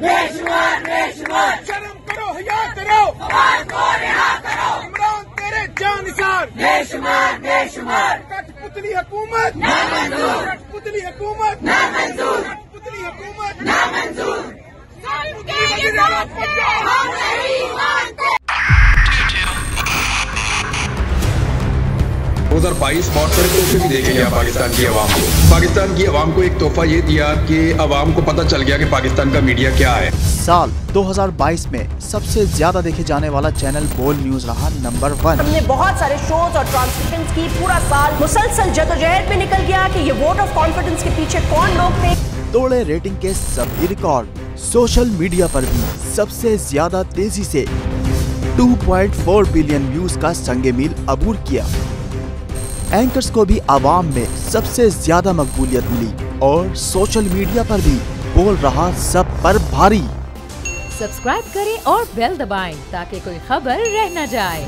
बेशुमार बेशुमार। शर्म करो, हया करो, अवाम को रिहा करो। इमरान तेरे जानिसार। बेशुमार बेशुमार। कठपुतली हुकूमत ना मंजूर, कठपुतली हुकूमत ना मंजूर, कठपुतली हुकूमत ना मंजूर। हम नहीं मानते। 2022 बहुत सारे तोहफे भी देखे गया पाकिस्तान की आवाम को। पाकिस्तान की आवाम को एक तोहफा ये दिया कि आवाम को पता चल गया कि पाकिस्तान का मीडिया क्या है। साल 2022 में सबसे ज्यादा देखे जाने वाला चैनल बोल न्यूज रहा नंबर 1। हमने बहुत सारे शोज और ट्रांसमिशंस की। पूरा साल मुसलसल जदोजहद में निकल गया कि ये वोट ऑफ कॉन्फिडेंस के पीछे कौन लोग थे। तोड़े रेटिंग के सभी रिकॉर्ड। सोशल मीडिया पर भी सबसे ज्यादा तेजी से 2.4 बिलियन व्यूज का संगे मील अबूर किया। एंकर्स को भी आवाम में सबसे ज्यादा मकबूलियत मिली और सोशल मीडिया पर भी बोल रहा सब पर भारी। सब्सक्राइब करें और बेल दबाएं ताकि कोई खबर रह न जाए।